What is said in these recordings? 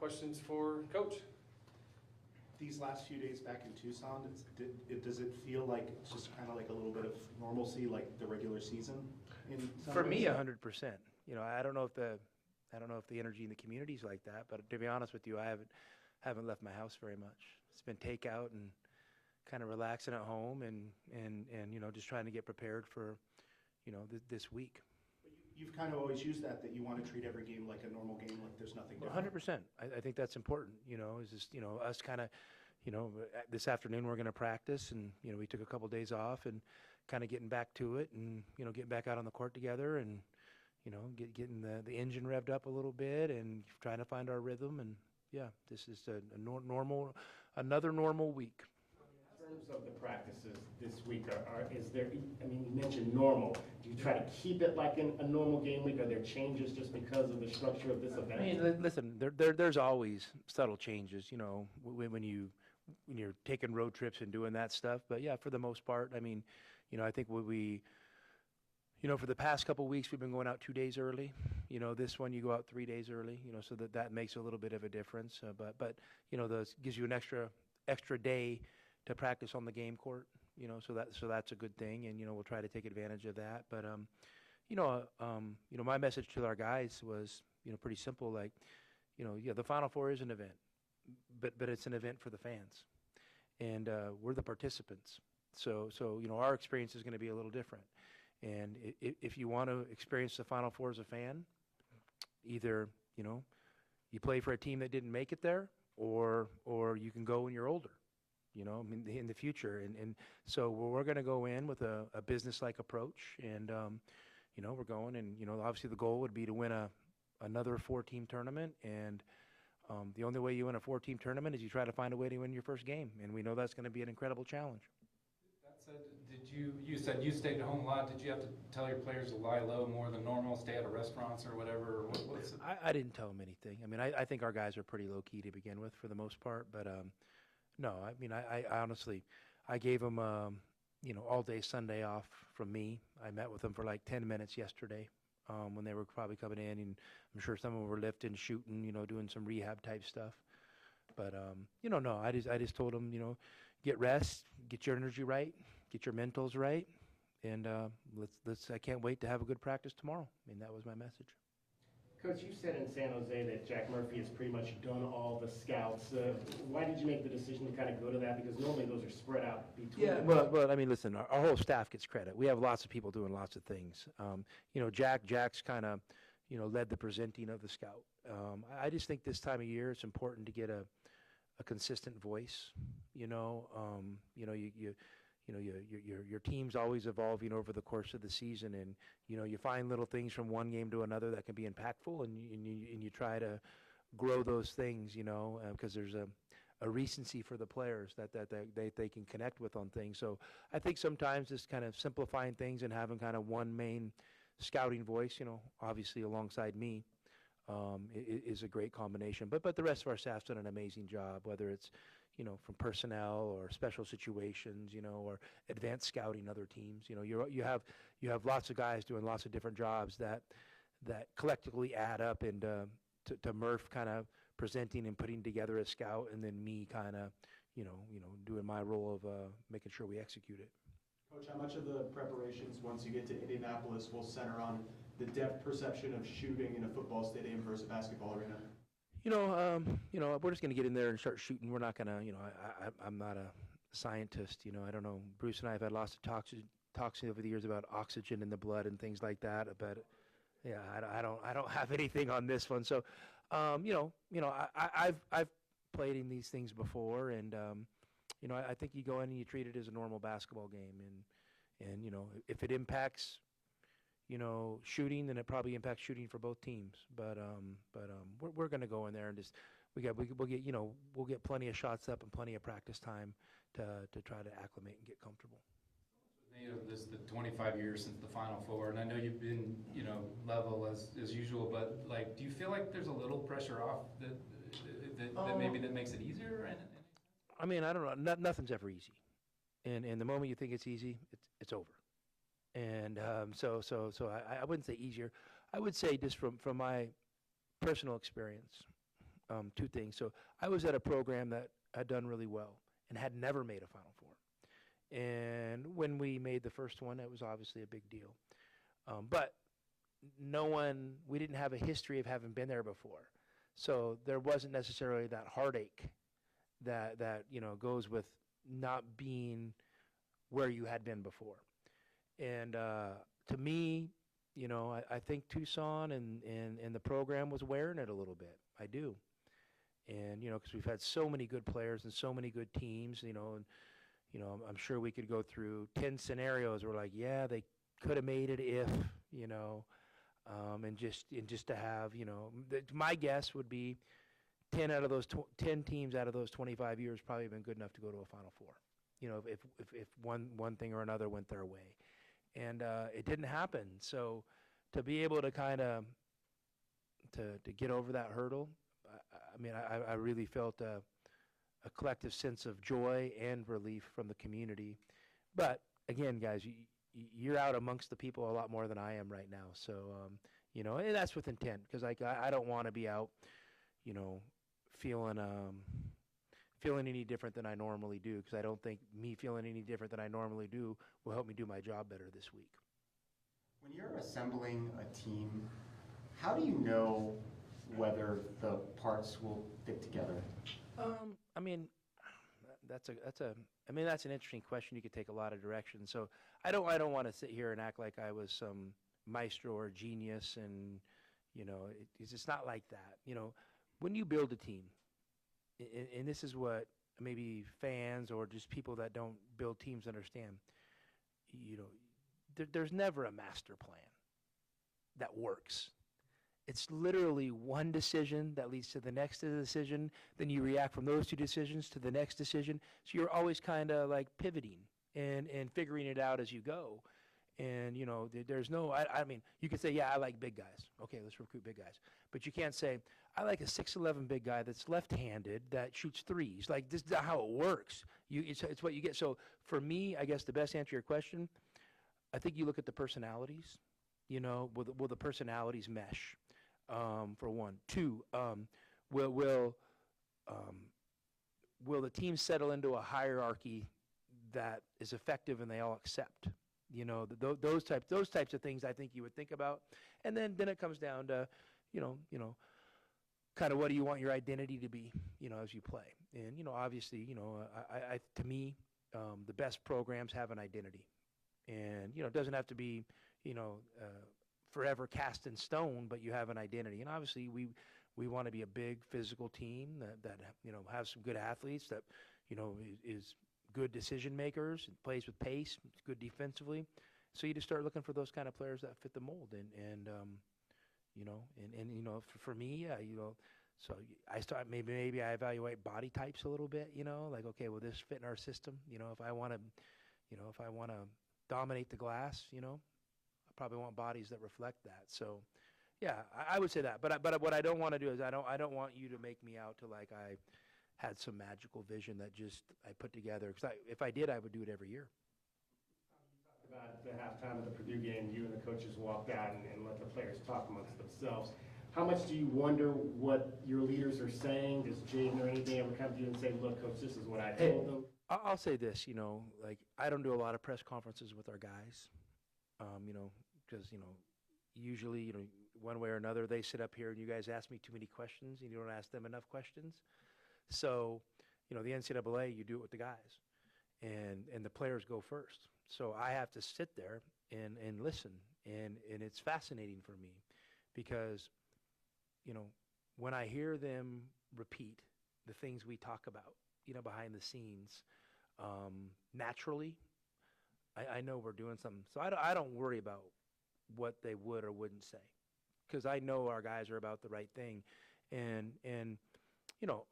questions for Coach? These last few days back in Tucson, does it feel like it's just kind of like a little bit of normalcy, like the regular season? For me, 100%. You know, I don't know if the energy in the community is like that, but to be honest with you, I haven't left my house very much. It's been takeout and kind of relaxing at home and you know, just trying to get prepared for, you know, this week. You've kind of always used that you want to treat every game like a normal game, like there's nothing different. 100%. I think that's important, you know, is just, you know, us kind of, you know, this afternoon we're going to practice and, you know, we took a couple days off and kind of getting back to it and, you know, getting back out on the court together and, you know, getting the engine revved up a little bit and trying to find our rhythm. And yeah, this is another normal week. In terms of the practices this week, is there, I mean, you mentioned normal. Do you try to keep it like a normal game week? Are there changes just because of the structure of this event? I mean, listen, there's always subtle changes, you know, when you're taking road trips and doing that stuff. But yeah, for the most part, I mean, you know, I think you know, for the past couple of weeks, we've been going out 2 days early. You know, this one you go out 3 days early, you know, so that makes a little bit of a difference. But you know, this gives you an extra day to practice on the game court, you know, so that's a good thing, and you know, we'll try to take advantage of that. But you know, my message to our guys was, you know, pretty simple. Like, you know, yeah, the Final Four is an event, but it's an event for the fans, and we're the participants. So you know, our experience is going to be a little different. And if you want to experience the Final Four as a fan, either, you know, you play for a team that didn't make it there, or you can go when you're older, you know, in the future. And so we're going to go in with a business-like approach, and, you know, we're going, and, you know, obviously the goal would be to win another 4-team tournament, and the only way you win a 4-team tournament is you try to find a way to win your first game, and we know that's going to be an incredible challenge. That said, you said you stayed at home a lot. Did you have to tell your players to lie low more than normal, stay out of restaurants or whatever? Or what's it? I didn't tell them anything. I mean, I think our guys are pretty low-key to begin with for the most part, but no, I mean, I honestly, I gave them, you know, all day Sunday off from me. I met with them for like 10 minutes yesterday when they were probably coming in, and I'm sure some of them were lifting, shooting, you know, doing some rehab type stuff. But, you know, no, I just told them, you know, get rest, get your energy right, get your mentals right, and I can't wait to have a good practice tomorrow. I mean, that was my message. Coach, you said in San Jose that Jack Murphy has pretty much done all the scouts. Why did you make the decision to kind of go to that? Because normally those are spread out between. Yeah, well, I mean, listen, our whole staff gets credit. We have lots of people doing lots of things. You know, Jack's kind of, you know, led the presenting of the scout. I just think this time of year it's important to get a consistent voice. You know, your team's always evolving over the course of the season, and you know, you find little things from one game to another that can be impactful, and you try to grow those things, you know, because there's a recency for the players that they can connect with on things. So I think sometimes just kind of simplifying things and having kind of one main scouting voice, you know, obviously alongside me, is a great combination. But the rest of our staff's done an amazing job, whether it's, you know, from personnel or special situations, you know, or advanced scouting other teams. You know, you have lots of guys doing lots of different jobs that collectively add up, and to Murph kind of presenting and putting together a scout, and then me kind of, you know, doing my role of making sure we execute it. Coach, how much of the preparations once you get to Indianapolis will center on the depth perception of shooting in a football stadium versus a basketball arena? You know, we're just going to get in there and start shooting. We're not going to, you know, I'm not a scientist. You know, I don't know. Bruce and I have had lots of talks over the years about oxygen in the blood and things like that. But yeah, I don't have anything on this one. So, you know, I've played in these things before, and you know, I think you go in and you treat it as a normal basketball game, and you know, if it impacts, you know, shooting, then it probably impacts shooting for both teams. But we're going to go in there and just we'll get plenty of shots up and plenty of practice time to try to acclimate and get comfortable. You know, this is the 25 years since the Final Four, and I know you've been, you know, level as usual. But like, do you feel like there's a little pressure off that maybe that makes it easier? I mean, I don't know. Nothing's ever easy, and the moment you think it's easy, it's over. And so I wouldn't say easier. I would say just from my personal experience, two things. So I was at a program that had done really well and had never made a Final Four. And when we made the first one, it was obviously a big deal. But we didn't have a history of having been there before. So there wasn't necessarily that heartache that goes with not being where you had been before. And to me, I think Tucson and the program was wearing it a little bit. I do. And, because we've had so many good players and so many good teams, and, I'm sure we could go through 10 scenarios where like, yeah, they could have made it if, and just to have, my guess would be 10 teams out of those 25 years probably been good enough to go to a Final Four, if one thing or another went their way. And it didn't happen. So to be able to kind of to get over that hurdle, I really felt a collective sense of joy and relief from the community. But again, guys, you're out amongst the people a lot more than I am right now. So, and that's with intent, because I don't want to be out, feeling any different than I normally do, because I don't think me feeling any different than I normally do will help me do my job better this week. When you're assembling a team, how do you know whether the parts will fit together? That's an interesting question. You could take a lot of directions. So I don't want to sit here and act like I was some maestro or genius, and it's not like that. When you build a team, and this is what maybe fans or just people that don't build teams understand, there's never a master plan that works. It's literally one decision that leads to the next decision. Then you react from those two decisions to the next decision. So you're always kind of like pivoting and figuring it out as you go. And, there's no, you could say, yeah, I like big guys. Okay, let's recruit big guys. But you can't say, I like a 6'11" big guy that's left-handed that shoots threes. Like, this is not how it works. It's what you get. So for me, I guess the best answer to your question, I think you look at the personalities. Will the personalities mesh? For one. Two, will the team settle into a hierarchy that is effective and they all accept? Those types of things I think you would think about. And then it comes down to, kind of what do you want your identity to be, as you play. And, obviously, to me, the best programs have an identity. And, it doesn't have to be, forever cast in stone, but you have an identity. And obviously we want to be a big physical team that have some good athletes, that is good decision makers, and plays with pace, good defensively. So you just start looking for those kind of players that fit the mold. And for me, so I start maybe I evaluate body types a little bit, like, okay, will this fit in our system? If I want to dominate the glass, probably want bodies that reflect that. So, yeah, I would say that. But what I don't want to do is I don't want you to make me out to like I had some magical vision that just I put together. Because if I did, I would do it every year. You talked about the halftime of the Purdue game, you and the coaches walked out and let the players talk amongst themselves. How much do you wonder what your leaders are saying? Does Jaden or anything ever come to you and say, look, coach, this is what I told them? I'll say this, like I don't do a lot of press conferences with our guys. Because, usually, one way or another, they sit up here and you guys ask me too many questions and you don't ask them enough questions. So, the NCAA, you do it with the guys, and the players go first. So I have to sit there and listen, and it's fascinating for me because, when I hear them repeat the things we talk about, behind the scenes, naturally, I know we're doing something. So I don't worry about what they would or wouldn't say, because I know our guys are about the right thing. And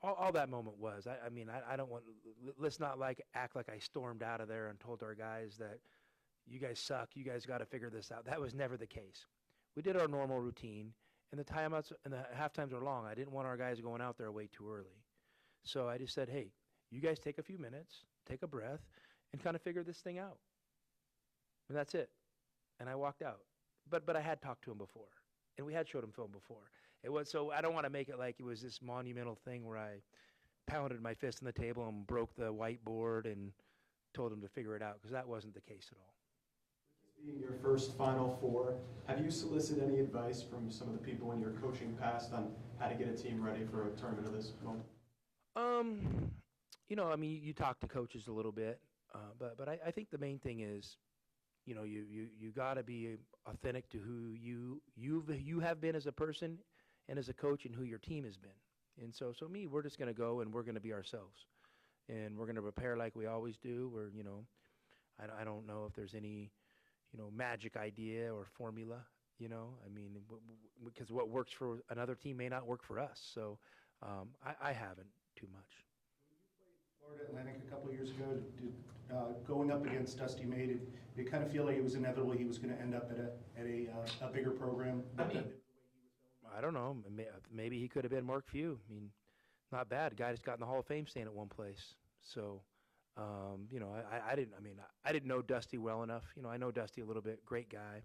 all that moment was, I don't want, let's not act like I stormed out of there and told our guys that you guys suck, you guys got to figure this out. That was never the case. We did our normal routine, and the timeouts and the halftimes are long. I didn't want our guys going out there way too early. So I just said, hey, you guys take a few minutes, take a breath, and kind of figure this thing out. And that's it. And I walked out. But I had talked to him before, and we had showed him film before. It was, so I don't want to make it like it was this monumental thing where I pounded my fist on the table and broke the whiteboard and told them to figure it out, because that wasn't the case at all. Being your first Final Four, have you solicited any advice from some of the people in your coaching past on how to get a team ready for a tournament of this moment? You know, I mean, you talk to coaches a little bit, but I think the main thing is, you know, you got to be authentic to who you have been as a person and as a coach, and who your team has been. And so me, we're just going to go and we're going to be ourselves, and we're going to prepare like we always do. We're, you know, I don't know if there's any, you know, magic idea or formula, you know. I mean, because what works for another team may not work for us. So I haven't too much. Florida Atlantic a couple of years ago, going up against Dusty May, did it kind of feel like it was inevitable he was going to end up at a bigger program? I mean, I don't know. Maybe he could have been Mark Few. I mean, not bad. Guy just got in the Hall of Fame staying at one place. So, you know, I didn't know Dusty well enough. You know, I know Dusty a little bit. Great guy.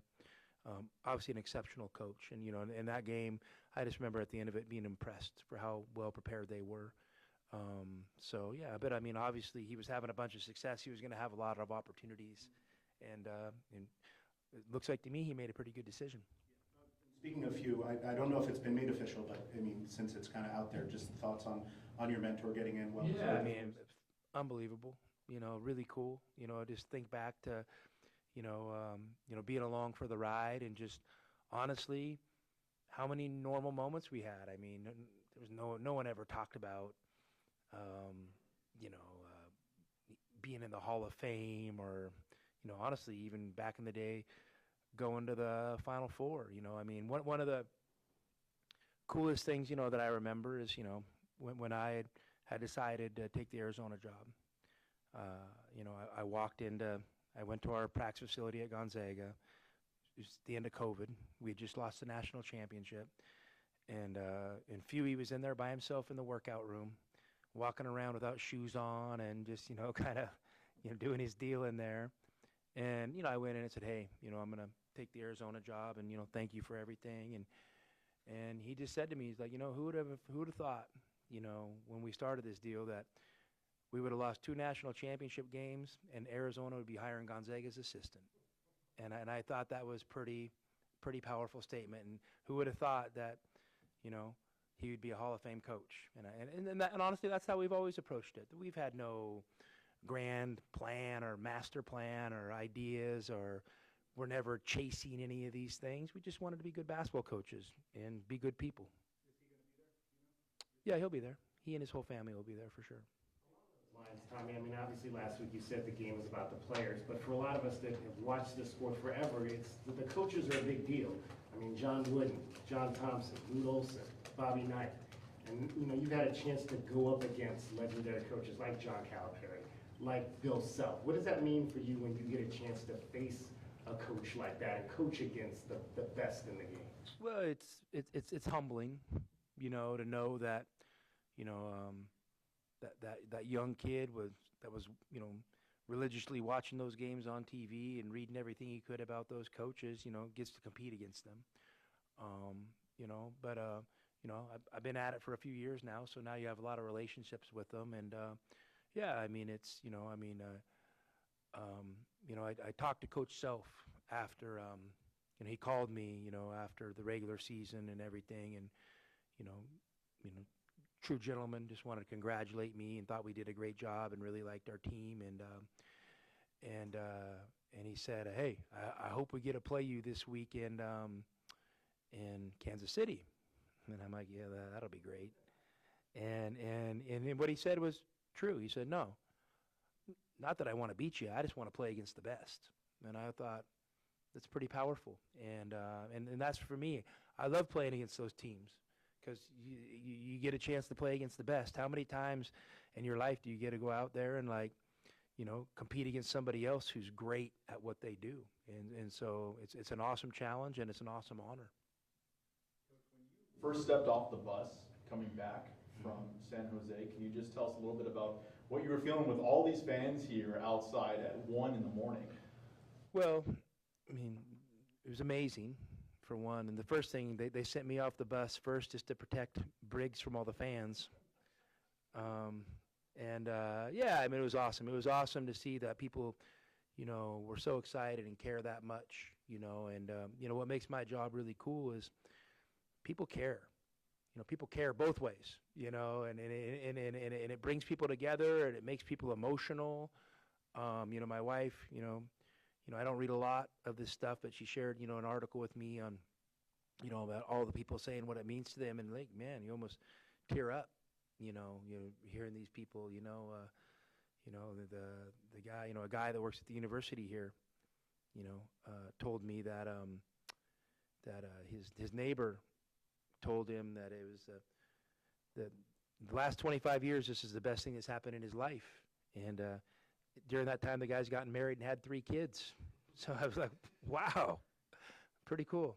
Obviously an exceptional coach. And, you know, in that game, I just remember at the end of it being impressed for how well prepared they were. So, yeah, but I mean, obviously he was having a bunch of success. He was going to have a lot of opportunities. And it looks like to me he made a pretty good decision. Speaking of Hugh, I don't know if it's been made official, but I mean, since it's kind of out there, just thoughts on your mentor getting in well. Yeah, I mean, unbelievable. You know, really cool. You know, just think back to, you know, being along for the ride, and just honestly, how many normal moments we had. I mean, there was no one ever talked about, you know, being in the Hall of Fame, or, you know, honestly, even back in the day, going to the Final Four. You know, I mean, one of the coolest things, you know, that I remember is, you know, when I had decided to take the Arizona job. You know, I went to our practice facility at Gonzaga. It was the end of COVID. We had just lost the national championship. And Fewy was in there by himself in the workout room, walking around without shoes on, and just, you know, kind of, you know, doing his deal in there. And, you know, I went in and said, hey, you know, I'm going to take the Arizona job, and, you know, thank you for everything. And he just said to me, he's like, you know, who would have thought, you know, when we started this deal, that we would have lost 2 national championship games and Arizona would be hiring Gonzaga's assistant. And I thought that was pretty powerful statement. And who would have thought that, you know, he would be a Hall of Fame coach. And honestly, that's how we've always approached it. We've had no grand plan or master plan or ideas, or we're never chasing any of these things. We just wanted to be good basketball coaches and be good people. Is he going to be there? Yeah, he'll be there. He and his whole family will be there for sure. Lines, Tommy, I mean, obviously last week you said the game was about the players, but for a lot of us that have watched this sport forever, the coaches are a big deal. I mean, John Wooden, John Thompson, Lute Olson, Bobby Knight, and, you know, you've had a chance to go up against legendary coaches like John Calipari, like Bill Self. What does that mean for you when you get a chance to face a coach like that and coach against the best in the game? Well, it's humbling, you know, to know that, you know, that young kid that was, you know, religiously watching those games on TV and reading everything he could about those coaches, you know, gets to compete against them. You know, but you know, I've been at it for a few years now, so now you have a lot of relationships with them, and yeah, I mean, it's, you know, I mean, you know, I talked to Coach Self after, you know, he called me, you know, after the regular season and everything, and, you know, true gentleman, just wanted to congratulate me and thought we did a great job and really liked our team, and he said, hey, I hope we get to play you this weekend in Kansas City. And I'm like, yeah, that'll be great. And what he said was true. He said, no, not that I want to beat you. I just want to play against the best. And I thought, that's pretty powerful. And that's for me. I love playing against those teams because you get a chance to play against the best. How many times in your life do you get to go out there and, like, you know, compete against somebody else who's great at what they do? And so it's an awesome challenge, and it's an awesome honor. First stepped off the bus coming back from San Jose, can you just tell us a little bit about what you were feeling with all these fans here outside at 1 in the morning? Well, I mean, it was amazing for one. And the first thing, they sent me off the bus first just to protect Briggs from all the fans. Yeah, I mean, it was awesome. It was awesome to see that people, you know, were so excited and care that much, you know. And, you know, what makes my job really cool is people care. You know, people care both ways, you know, and it brings people together, and it makes people emotional. You know, my wife, you know, I don't read a lot of this stuff, but she shared, you know, an article with me on, you know, about all the people saying what it means to them, and like, man, you almost tear up, you know, hearing these people, you know, the guy, you know, a guy that works at the university here, you know, told me that his neighbor told him that it was the last 25 years, this is the best thing that's happened in his life, and during that time, the guy's gotten married and had 3 kids. So I was like, wow, pretty cool.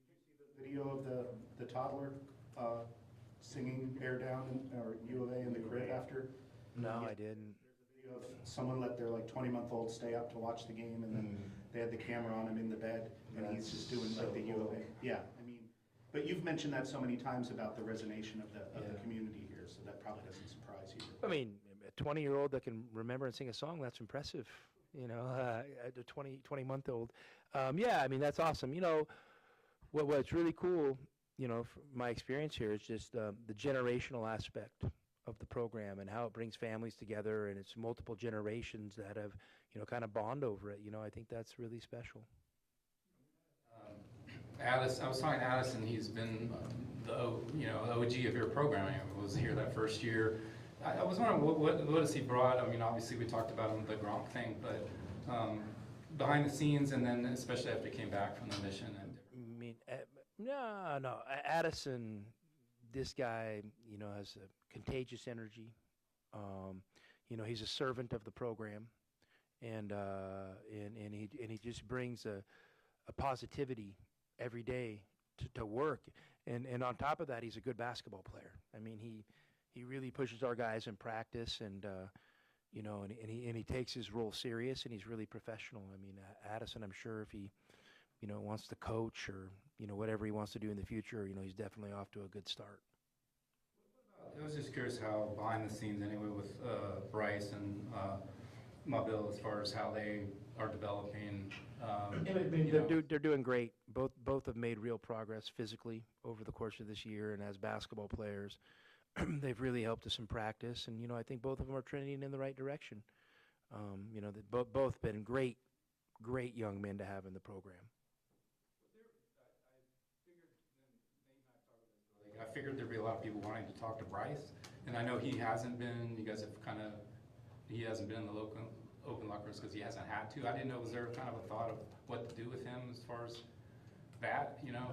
Did you see the video of the toddler singing Air Down or U of A in the crib after? No, I didn't. Video of someone let their like 20-month-old stay up to watch the game, and then they had the camera on him in the bed, and he's just doing like the U of A. Yeah, I mean, but you've mentioned that so many times about the resonance of the community here, so that probably doesn't surprise you. I mean, a 20-year-old that can remember and sing a song, that's impressive. You know, a 20-month-old. Yeah, I mean, that's awesome. You know, what's really cool, you know, from my experience here is just the generational aspect of the program and how it brings families together, and it's multiple generations that have, you know, kind of bond over it. You know, I think that's really special. Addis, I was talking to Addison. He's been the OG of your programming. I was here that first year. I was wondering what has he brought? I mean, obviously we talked about him, the Gronk thing, but behind the scenes, and then especially after he came back from the mission. And I mean, no. Addison, this guy, you know, has a contagious energy. You know, he's a servant of the program, and he just brings a positivity every day to work. And on top of that, he's a good basketball player. I mean, he really pushes our guys in practice, and you know, and he takes his role serious, and he's really professional. I mean, Addison, I'm sure if he, you know, wants to coach or, you know, whatever he wants to do in the future, you know, he's definitely off to a good start. I was just curious how behind the scenes anyway with Bryce and Mobile, as far as how they are developing. They're doing great. Both have made real progress physically over the course of this year, and as basketball players, they've really helped us in practice. And, you know, I think both of them are trending in the right direction. You know, they've both been great young men to have in the program. I figured there'd be a lot of people wanting to talk to Bryce, and I know he hasn't been. You guys have he hasn't been in the open locker rooms because he hasn't had to. I didn't know, was there kind of a thought of what to do with him as far as that, you know?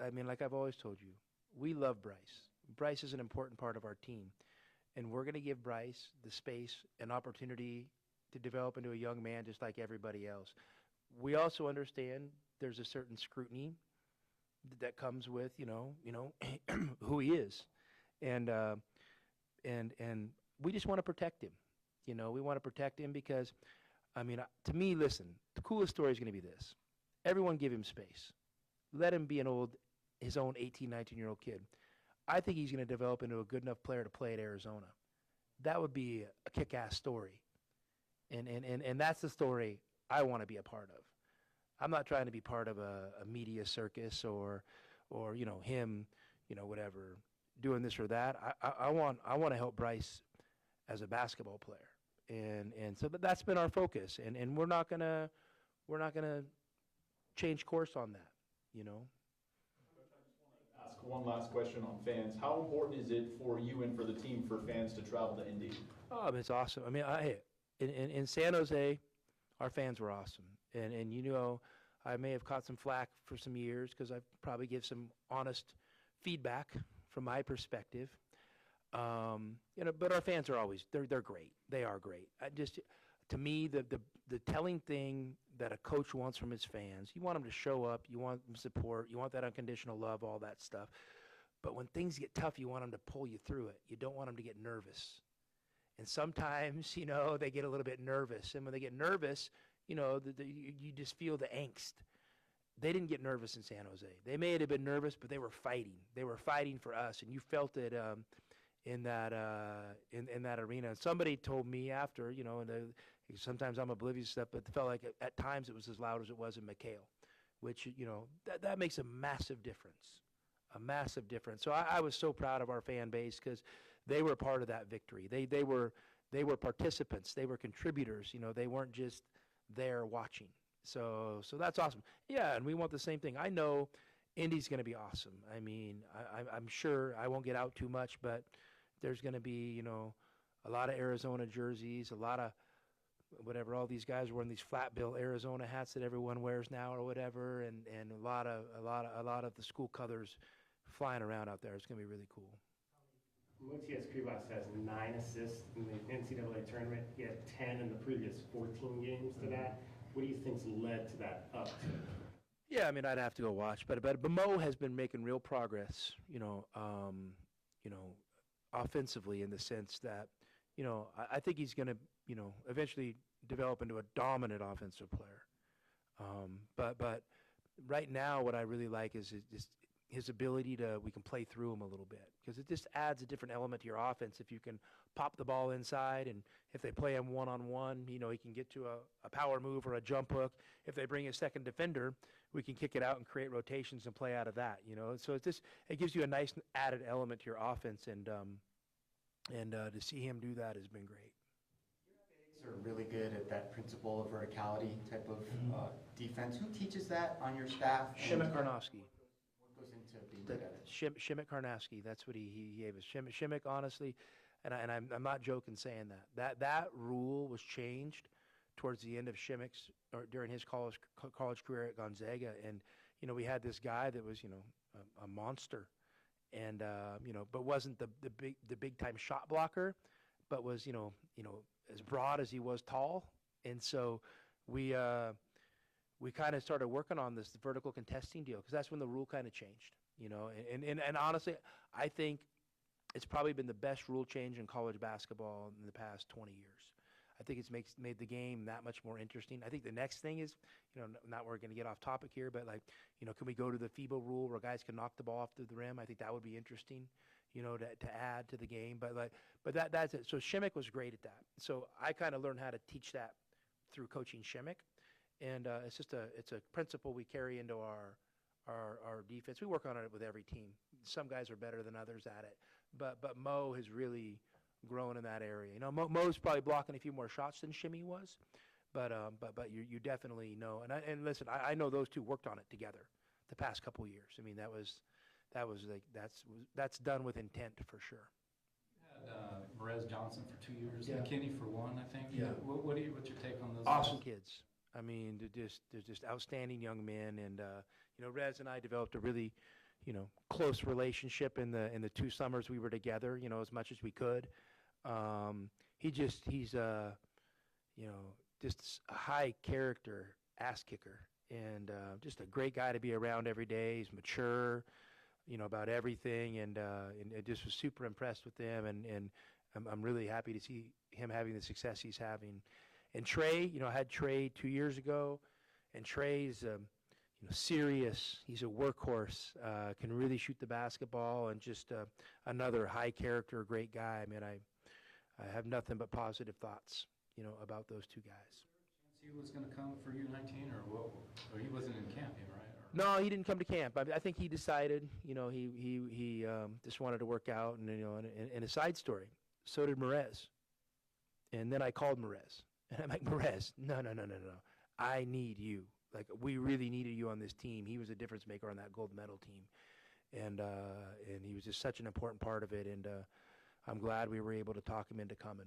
I mean, like I've always told you, we love Bryce. Bryce is an important part of our team, and we're going to give Bryce the space and opportunity to develop into a young man just like everybody else. We also understand there's a certain scrutiny that comes with, you know, who he is, and we just want to protect him. You know, we want to protect him because, I mean, to me, listen, the coolest story is going to be this: everyone give him space, let him be his own 18, 19-year-old kid. I think he's going to develop into a good enough player to play at Arizona. That would be a kick-ass story, and that's the story I want to be a part of. I'm not trying to be part of a media circus or you know, him, you know, whatever, doing this or that. I want to help Bryce as a basketball player, and so that's been our focus, and we're not gonna change course on that, you know. Ask one last question on fans. How important is it for you and for the team for fans to travel to Indy? Oh, it's awesome. I mean, in San Jose, our fans were awesome, and you know, I may have caught some flack for some years because I probably give some honest feedback from my perspective. You know, but our fans are always they're great. They are great. To me, the telling thing that a coach wants from his fans, you want them to show up, you want them support, you want that unconditional love, all that stuff. But when things get tough, you want them to pull you through it. You don't want them to get nervous. And sometimes, you know, they get a little bit nervous. And when they get nervous, you know, you just feel the angst. they didn't get nervous in San Jose. They may have been nervous, but they were fighting. They were fighting for us, and you felt it in that arena. And somebody told me after, and sometimes I'm oblivious to stuff, but it felt like at times it was as loud as it was in McHale, which that makes a massive difference, a massive difference. So I was so proud of our fan base because they were part of that victory. They were participants. They were contributors. They weren't just there watching. So that's awesome. Yeah, and we want the same thing. I know Indy's going to be awesome. I mean, I'm sure I won't get out too much, but there's going to be, a lot of Arizona jerseys, a lot of whatever, all these guys are wearing these flat bill Arizona hats that everyone wears now or whatever, and a lot of the school colors flying around out there. It's going to be really cool. Motias Krivas has 9 assists in the NCAA tournament. He had 10 in the previous 14 games to that. What do you think's led to that uptick? Yeah, I mean, I'd have to go watch, but Mo has been making real progress, offensively in the sense that, I think he's going to, eventually develop into a dominant offensive player. But right now, what I really like is his ability we can play through him a little bit, because it just adds a different element to your offense if you can pop the ball inside, and if they play him one-on-one, he can get to a power move or a jump hook. If they bring a second defender, we can kick it out and create rotations and play out of that, So it gives you a nice added element to your offense, and to see him do that has been great. Are really good at that principle of verticality type of defense. Who teaches that on your staff? Shimmick Karnofsky. What goes into being good at it? Shimmick Karnofsky, that's what he gave us. Shimmick, honestly, and I'm not joking saying that. That rule was changed towards the end of Shimmick's, or during his college career at Gonzaga, and we had this guy that was a monster, and but wasn't the big time shot blocker, but was as broad as he was tall, and so we kind of started working on this vertical contesting deal, because that's when the rule kind of changed, and honestly, I think it's probably been the best rule change in college basketball in the past 20 years. I think it's made the game that much more interesting. I think the next thing is, not we're going to get off topic here, but can we go to the FIBA rule where guys can knock the ball off the rim? I think that would be interesting, to add to the game. But that's it. So Shimmick was great at that. So I kind of learned how to teach that through coaching Shimmick, and it's a principle we carry into our defense. We work on it with every team. Some guys are better than others at it, but Mo has really grown in that area. Mo's probably blocking a few more shots than Shimmy was, but you definitely know. And listen, I know those two worked on it together the past couple years. I mean, that's done with intent for sure. Perez Johnson for 2 years, Yeah. McKinney for 1, I think. Yeah. What's your take on those Awesome guys? kids. I mean, they're just outstanding young men, and Rez and I developed a really close relationship in the 2 summers we were together. As much as we could. He's just a high character ass kicker, and just a great guy to be around every day. He's mature, about everything, and just was super impressed with them, and I'm really happy to see him having the success he's having. And Trey, I had Trey 2 years ago, and Trey's serious. He's a workhorse, can really shoot the basketball, and just another high character, great guy. I mean, I have nothing but positive thoughts, about those 2 guys. He was going to come for U19, or what? Or he wasn't in camp yet, right? No, he didn't come to camp. I think he decided, he just wanted to work out, and a side story, so did Merez. And then I called Merez, and I'm like, Merez, no. I need you. Like, we really needed you on this team. He was a difference maker on that gold medal team, and he was just such an important part of it. And I'm glad we were able to talk him into coming.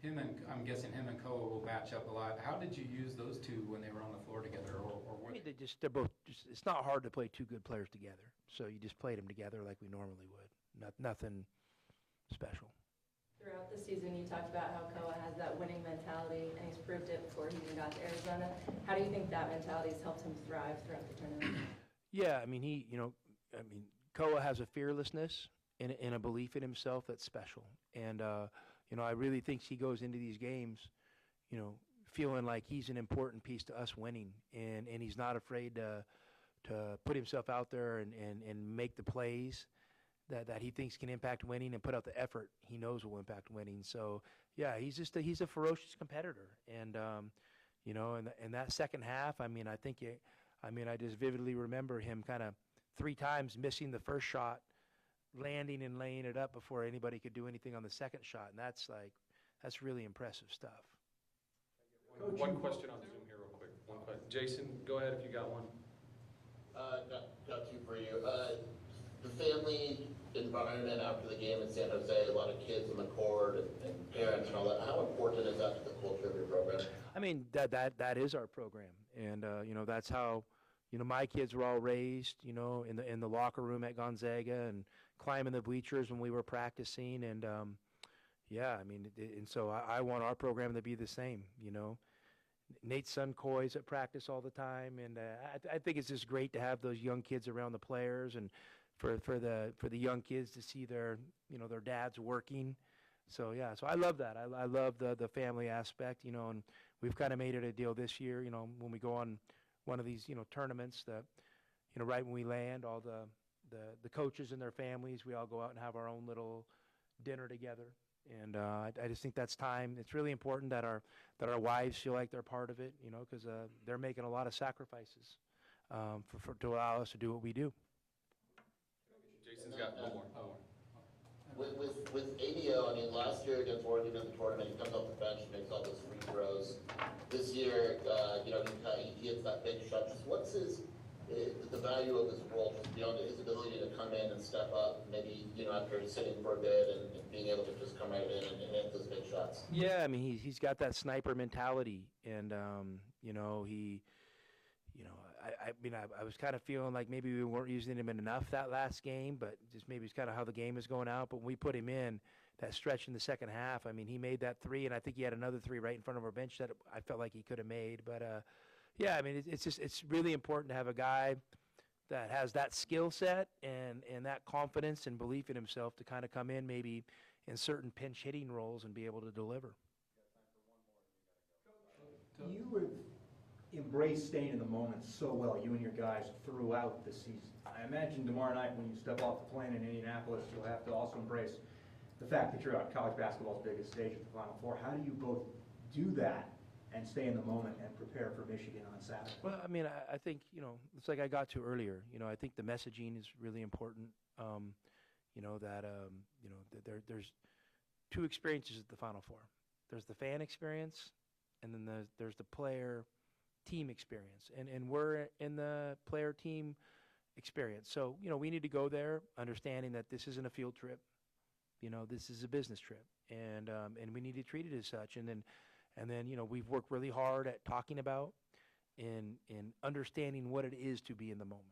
I'm guessing him and Koa will match up a lot. How did you use those 2 when they were on the floor together, or were they? They're both. It's not hard to play 2 good players together. So you just played them together like we normally would. Nothing special. Throughout the season, you talked about how Koa has that winning mentality, and he's proved it before he even got to Arizona. How do you think that mentality has helped him thrive throughout the tournament? Yeah, I mean, Koa has a fearlessness and a belief in himself that's special. And, I really think he goes into these games, feeling like he's an important piece to us winning, and he's not afraid to put himself out there and make the plays that he thinks can impact winning and put out the effort he knows will impact winning. So, yeah, he's a ferocious competitor. And, you know, in that second half, I mean, I just vividly remember him kind of 3 times missing the first shot, landing and laying it up before anybody could do anything on the second shot. And that's really impressive stuff. One question on Zoom here real quick. One question. Jason, go ahead if you got one. Got two for you. The family environment after the game in San Jose, a lot of kids on the court and parents and all that. How important is that to the culture of your program? I mean, that is our program. And, you know, that's how, you know, my kids were all raised, you know, in the locker room at Gonzaga and climbing the bleachers when we were practicing. And, yeah, I mean, and so I want our program to be the same, you know. Nate's son Coy's at practice all the time, and I think it's just great to have those young kids around the players, and for the young kids to see their dads working. So yeah, so I love that. I love the family aspect, you know, and we've kind of made it a deal this year, you know, when we go on one of these, you know, tournaments that, you know, right when we land, all the coaches and their families, we all go out and have our own little dinner together. And I just think that's time. It's really important that our wives feel like they're part of it, you know, because they're making a lot of sacrifices to allow us to do what we do. Jason's got one more. With ADO, I mean, last year against Oregon in the tournament, he comes off the bench and makes all those free throws. This year, you know, he hits that big shot. Just what's the value of his role, just beyond his ability to come in and step up, maybe, you know, after sitting for a bit and being able to just come right in and hit those big shots? Yeah, I mean, he's got that sniper mentality, and you know, I was kind of feeling like maybe we weren't using him enough that last game, but just maybe it's kind of how the game is going out. But when we put him in that stretch in the second half, I mean, he made that 3, and I think he had another 3 right in front of our bench that I felt like he could have made. But yeah, I mean, it's really important to have a guy that has that skill set and that confidence and belief in himself to kind of come in maybe in certain pinch hitting roles and be able to deliver. You would embrace staying in the moment so well, you and your guys, throughout the season. I imagine tomorrow night when you step off the plane in Indianapolis, you'll have to also embrace the fact that you're at college basketball's biggest stage at the Final Four. How do you both do that and stay in the moment and prepare for Michigan on Saturday? Well, I mean, I think, you know, it's like I got to earlier. You know, I think the messaging is really important. You know, that, you know, there's 2 experiences at the Final Four. There's the fan experience, and then there's the player-team experience. And we're in the player-team experience. So, you know, we need to go there understanding that this isn't a field trip. You know, this is a business trip. And we need to treat it as such. And then, you know, we've worked really hard at talking about and understanding what it is to be in the moment.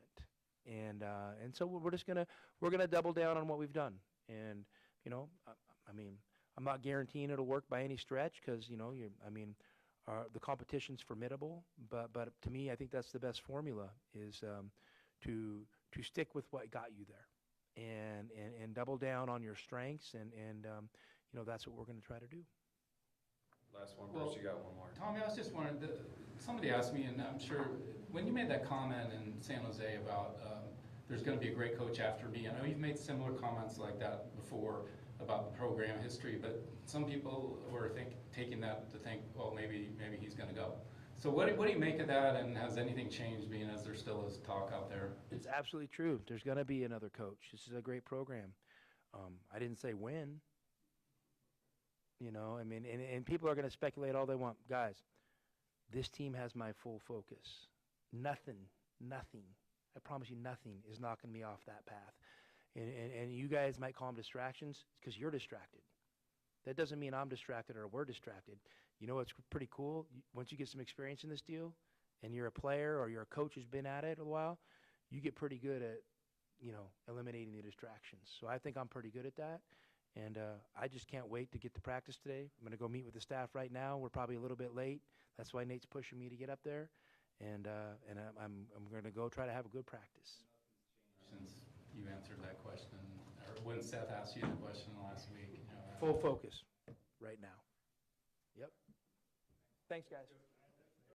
And so we're gonna double down on what we've done. And, you know, I mean, I'm not guaranteeing it'll work by any stretch because, you know, the competition's formidable. But to me, I think that's the best formula is to stick with what got you there and double down on your strengths. And you know, that's what we're going to try to do. Last one, Bruce, you got one more. Tommy, I was just wondering, somebody asked me, and I'm sure, when you made that comment in San Jose about there's going to be a great coach after me, I know you've made similar comments like that before about the program history, but some people were taking that to think, well, maybe he's going to go. So what do you make of that, and has anything changed, being as there still is talk out there? It's absolutely true. There's going to be another coach. This is a great program. I didn't say when. You know, I mean, and people are going to speculate all they want. Guys, this team has my full focus. Nothing, I promise you nothing is knocking me off that path. And you guys might call them distractions because you're distracted. That doesn't mean I'm distracted or we're distracted. You know what's pretty cool? Once you get some experience in this deal and you're a player or you're a coach who's been at it a while, you get pretty good at, you know, eliminating the distractions. So I think I'm pretty good at that. And I just can't wait to get to practice today. I'm going to go meet with the staff right now. We're probably a little bit late. That's why Nate's pushing me to get up there. And I'm going to go try to have a good practice. Since you answered that question, or when Seth asked you the question last week. You know, Full focus right now. Yep. Thanks, guys.